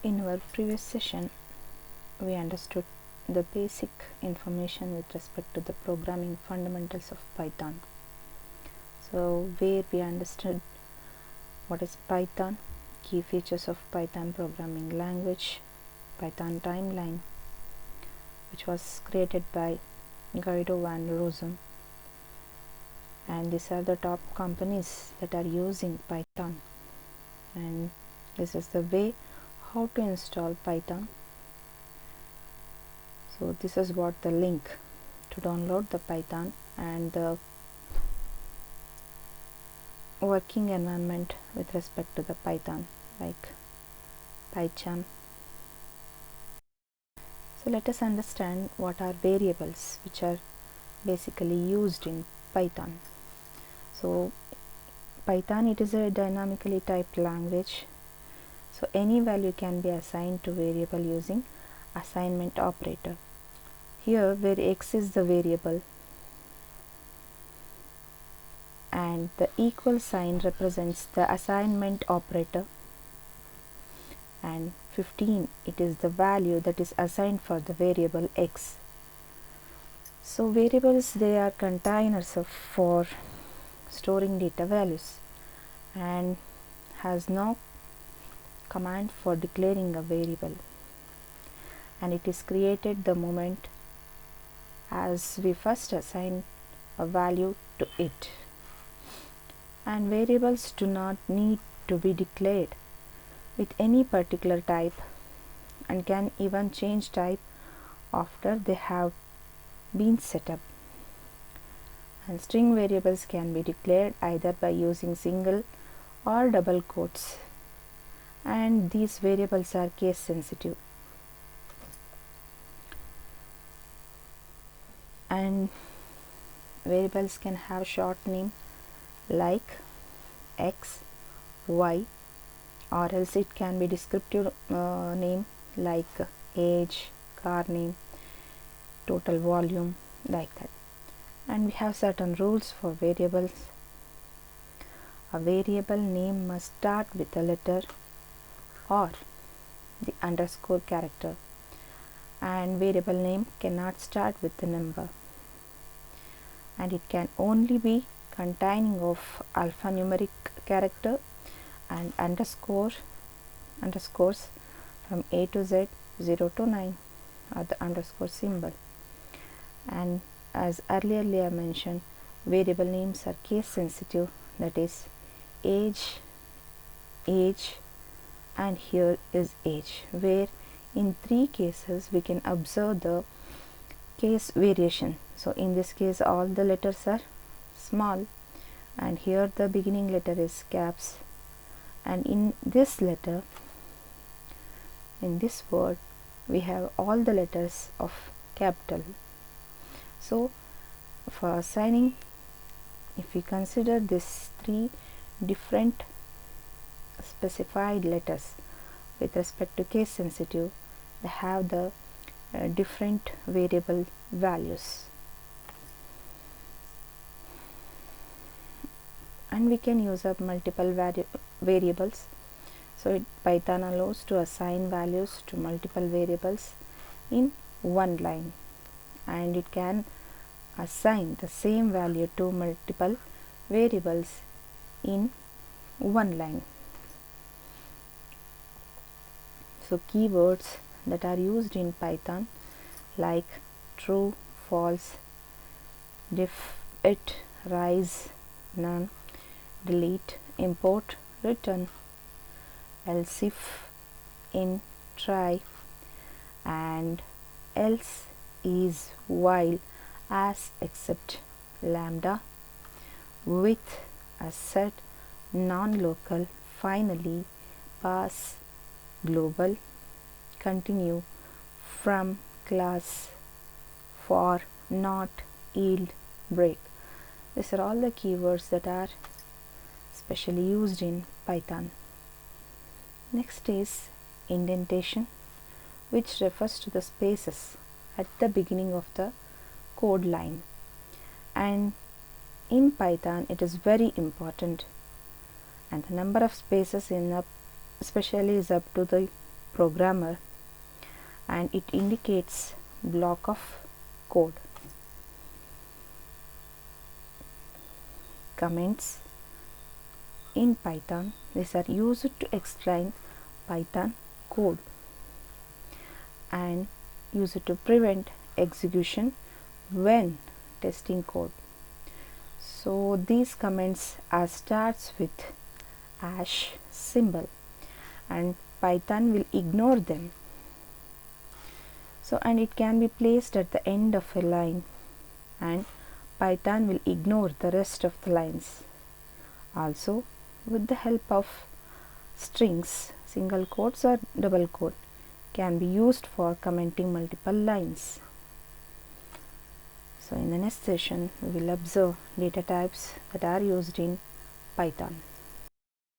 In our previous session, we understood the basic information with respect to the programming fundamentals of Python. So, where we understood what is Python, key features of Python programming language, Python timeline, which was created by Guido van Rossum, and these are the top companies that are using Python, and this is the way how to install Python. So this is what the link to download the Python and the working environment with respect to the Python, like PyCharm. So let us understand what are variables which are basically used in Python. So Python, it is a dynamically typed language, so any value can be assigned to variable using assignment operator. Here where x is the variable and the equal sign represents the assignment operator, and 15, it is the value that is assigned for the variable x. So variables, they are containers for storing data values and has no command for declaring a variable, and it is created the moment as we first assign a value to it. And variables do not need to be declared with any particular type and can even change type after they have been set up. And string variables can be declared either by using single or double quotes, and these variables are case sensitive. And variables can have short name like x, y, or else it can be descriptive name like age, car name, total volume, like that. And we have certain rules for variables. A variable name must start with a letter or the underscore character, and variable name cannot start with the number, and it can only be containing of alphanumeric character and underscores from A to Z, 0 to 9, or the underscore symbol. And as earlier I mentioned, variable names are case sensitive, that is age, and here is age, where in 3 cases we can observe the case variation. So in this case all the letters are small, and here the beginning letter is caps, and in this letter, in this word, we have all the letters of capital. So for assigning, if we consider these 3 different specified letters with respect to case sensitive, they have the different variable values, and we can use up multiple variables. So Python allows to assign values to multiple variables in one line, and it can assign the same value to multiple variables in one line. So keywords that are used in Python like true, false, diff, it, rise, none, delete, import, return, else if, in, try, and else, is, while, as, except, lambda, with, asset, non-local, finally, pass, global, continue, from, class, for, not, yield, break. These are all the keywords that are specially used in Python. Next is indentation, which refers to the spaces at the beginning of the code line, and in Python it is very important, and the number of spaces in a especially is up to the programmer, and it indicates block of code. Comments in Python, these are used to explain Python code and used to prevent execution when testing code. So these comments starts with hash symbol and Python will ignore them. So and it can be placed at the end of a line and Python will ignore the rest of the lines. Also, with the help of strings, single quotes or double quote can be used for commenting multiple lines. So in the next session we will observe data types that are used in Python.